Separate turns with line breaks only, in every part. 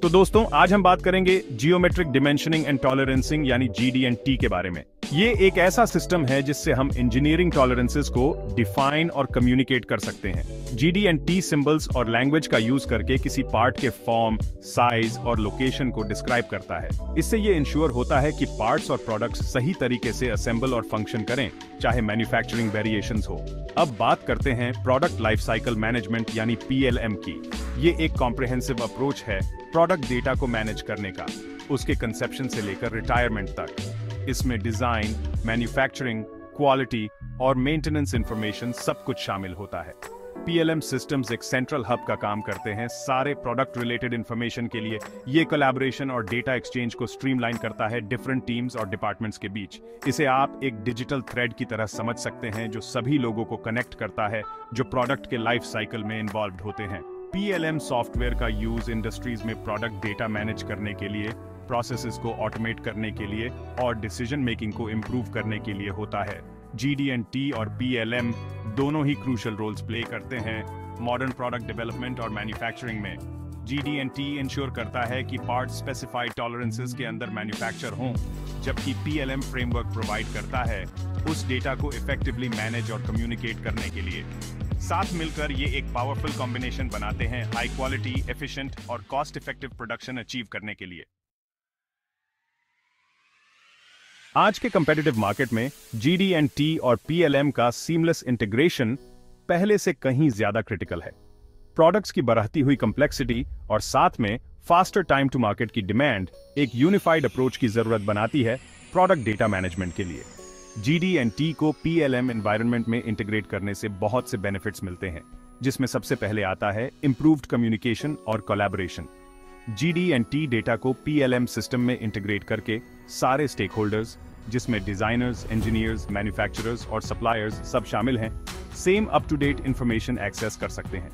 तो दोस्तों आज हम बात करेंगे जियोमेट्रिक डिमेंशनिंग एंड टॉलरेंसिंग यानी GD&T के बारे में। ये एक ऐसा सिस्टम है जिससे हम इंजीनियरिंग टॉलरेंसेस को डिफाइन और कम्युनिकेट कर सकते हैं। GD&T सिंबल्स और लैंग्वेज का यूज करके किसी पार्ट के फॉर्म, साइज और लोकेशन को डिस्क्राइब करता है। इससे ये इंश्योर होता है कि पार्ट्स और प्रोडक्ट्स सही तरीके से असेंबल और फंक्शन करें, चाहे मैन्युफैक्चरिंग वेरिएशंस हो। अब बात करते हैं प्रोडक्ट लाइफ साइकिल मैनेजमेंट यानी PLM की। ये एक कॉम्प्रिहेंसिव अप्रोच है प्रोडक्ट डेटा को मैनेज करने का, उसके कंसेप्शन से लेकर रिटायरमेंट तक। इसमें डिजाइन, मैन्युफैक्चरिंग, क्वालिटी और मेंटेनेंस इंफॉर्मेशन सब कुछ शामिल होता है। PLM सिस्टम्स एक सेंट्रल हब का काम करते हैं सारे प्रोडक्ट रिलेटेड इंफॉर्मेशन के लिए। ये कोलैबोरेशन और डेटा एक्सचेंज को स्ट्रीमलाइन करता है डिफरेंट टीम्स और डिपार्टमेंट्स के बीच। इसे आप एक डिजिटल थ्रेड की तरह समझ सकते हैं जो सभी लोगों को कनेक्ट करता है जो प्रोडक्ट के लाइफ साइकिल में इन्वॉल्व होते हैं। PLM सॉफ्टवेयर का यूज इंडस्ट्रीज में प्रोडक्ट डेटा मैनेज करने के लिए, प्रोसेसेस को ऑटोमेट करने के लिए और डिसीजन मेकिंग को इम्प्रूव करने के लिए होता है। GD&T और PLM दोनों ही क्रूशियल रोल्स प्ले करते हैं मॉडर्न प्रोडक्ट डेवलपमेंट और मैन्युफैक्चरिंग में। GD&T इंश्योर करता है कि पार्ट स्पेसिफाइड टॉलरेंसेस के अंदर मैन्युफैक्चर हों, जबकि PLM फ्रेमवर्क प्रोवाइड करता है उस डेटा को इफेक्टिवली मैनेज और कम्युनिकेट करने के लिए। साथ मिलकर ये एक पावरफुल कॉम्बिनेशन बनाते हैं हाई क्वालिटी, एफिशिएंट और कॉस्ट इफेक्टिव प्रोडक्शन अचीव करने के लिए। आज के कंपेटिटिव मार्केट में GD&T और PLM का सीमलेस इंटीग्रेशन पहले से कहीं ज्यादा क्रिटिकल है। प्रोडक्ट्स की बढ़ती हुई कंप्लेक्सिटी और साथ में फास्टर टाइम टू मार्केट की डिमांड एक यूनिफाइड अप्रोच की जरूरत बनाती है प्रोडक्ट डेटा मैनेजमेंट के लिए। GD&T को PLM एनवायरनमेंट में इंटीग्रेट करने से बहुत से बेनिफिट्स मिलते हैं, जिसमें सबसे पहले आता है इंप्रूव्ड कम्युनिकेशन और कोलैबोरेशन। GD&T डेटा को PLM सिस्टम में इंटीग्रेट करके सारे स्टेक होल्डर्स, जिसमें डिजाइनर्स, इंजीनियर्स, मैन्युफैक्चरर्स और सप्लायर्स सब शामिल हैं, same up to date information access कर सकते हैं।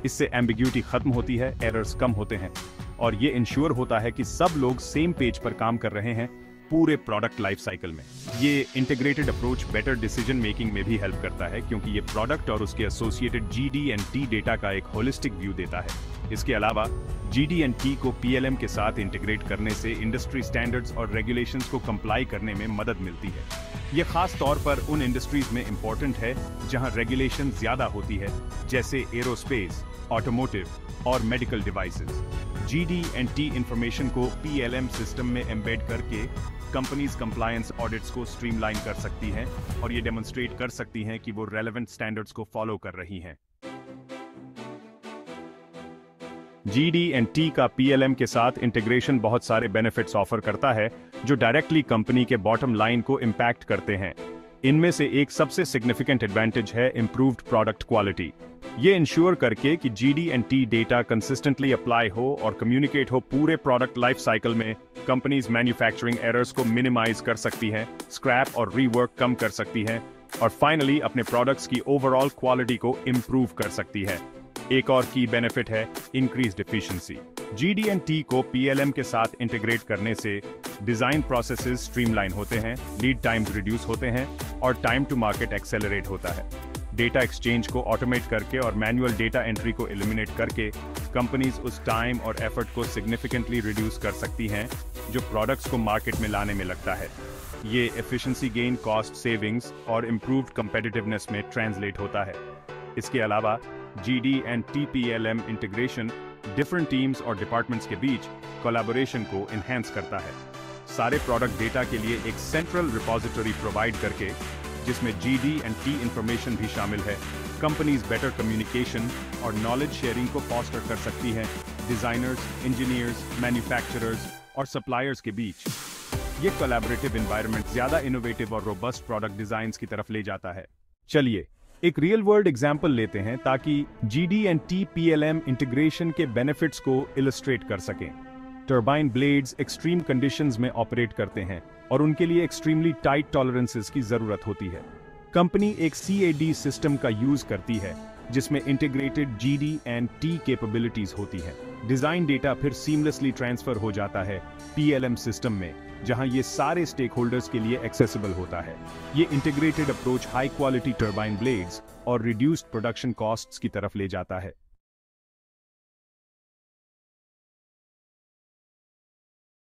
इससे एम्बिग्यूटी खत्म होती है, एरर्स कम होते हैं और ये इंश्योर होता है कि सब लोग सेम पेज पर काम कर रहे हैं पूरे प्रोडक्ट लाइफ साइकिल में। ये integrated approach better decision making में भी हेल्प करता है क्योंकि ये प्रोडक्ट और उसके एसोसिएटेड GD&T डेटा का एक होलिस्टिक व्यू देता है। इसके अलावा GD&T को PLM के साथ इंटीग्रेट करने से इंडस्ट्री स्टैंडर्ड्स और रेगुलेशंस को कंप्लाई करने में मदद मिलती है। ये खास तौर पर उन इंडस्ट्रीज में इंपॉर्टेंट है जहां रेगुलेशन ज्यादा होती है, जैसे एरोस्पेस, ऑटोमोटिव और मेडिकल डिवाइसेस। GD&T इंफॉर्मेशन को PLM सिस्टम में एम्बेड करके कंपनीज कंप्लायंस ऑडिट्स को स्ट्रीमलाइन कर सकती हैं और ये डेमोन्स्ट्रेट कर सकती हैं कि वो रेलेवेंट स्टैंडर्ड्स को फॉलो कर रही हैं। GD&T का PLM के साथ इंटीग्रेशन बहुत सारे बेनिफिट्स ऑफर करता है जो डायरेक्टली कंपनी के बॉटम लाइन को इम्पैक्ट करते हैं। इनमें से एक सबसे सिग्निफिकेंट एडवांटेज है इंप्रूव्ड प्रोडक्ट क्वालिटी। ये इंश्योर करके कि GD&T डेटा कंसिस्टेंटली अप्लाई हो और कम्युनिकेट हो पूरे प्रोडक्ट लाइफ साइकिल में, कंपनीज मैन्युफैक्चरिंग एरर्स को मिनिमाइज कर सकती हैं, स्क्रैप और रीवर्क कम कर सकती हैं और फाइनली अपने प्रोडक्ट्स की ओवरऑल क्वालिटी को इम्प्रूव कर सकती है। एक और की बेनिफिट है इंक्रीज्ड एफिशिएंसी। GD&T को PLM के साथ इंटीग्रेट करने से डिजाइन प्रोसेसेस स्ट्रीमलाइन होते हैं, लीड टाइम्स रिड्यूस होते हैं और टाइम टू मार्केट एक्सेलरेट होता है। डेटा एक्सचेंज को ऑटोमेट करके और मैनुअल डेटा एंट्री को एलिमिनेट करके कंपनीज उस टाइम और एफर्ट को सिग्निफिकेंटली रिड्यूस कर सकती हैं जो प्रोडक्ट्स को मार्केट में लाने में लगता है। ये एफिशिएंसी गेन, कॉस्ट सेविंग्स और इंप्रूव्ड कम्पिटिटिवनेस में ट्रांसलेट होता है। इसके अलावा GD&T PLM integration different teams और डिपार्टमेंट्स के बीच कोलैबोरेशन को एनहांस करता है। सारे प्रोडक्ट डेटा के लिए एक सेंट्रल रिपोजिटरी प्रोवाइड करके, जिसमें GD&T इंफॉर्मेशन भी शामिल है, कंपनीज बेटर कम्युनिकेशन और नॉलेज शेयरिंग को फॉस्टर कर सकती हैं डिजाइनर्स, इंजीनियर्स, मैन्युफैक्चरर्स और सप्लायर्स के बीच। ये कोलैबोरेटिव एनवायरनमेंट ज्यादा इनोवेटिव और रोबस्ट प्रोडक्ट डिजाइन्स की तरफ ले जाता है। चलिए एक रियल वर्ल्ड एग्जाम्पल लेते हैं ताकि GD&T PLM इंटीग्रेशन के बेनिफिट्स को इलस्ट्रेट कर सकें। टर्बाइन ब्लेड्स एक्सट्रीम कंडीशंस में ऑपरेट करते हैं और उनके लिए एक्सट्रीमली टाइट टॉलरेंसेस की जरूरत होती है। कंपनी एक CAD सिस्टम का यूज करती है जिसमें इंटीग्रेटेड GD&T कैपेबिलिटीज होती हैं। डिजाइन डेटा फिर सीमलेसली ट्रांसफर हो जाता है PLM सिस्टम में, जहां ये सारे स्टेक होल्डर्स के लिए एक्सेसिबल होता है। ये integrated approach high quality turbine blades और रिड्यूस्ड प्रोडक्शन कॉस्ट्स की तरफ ले जाता है।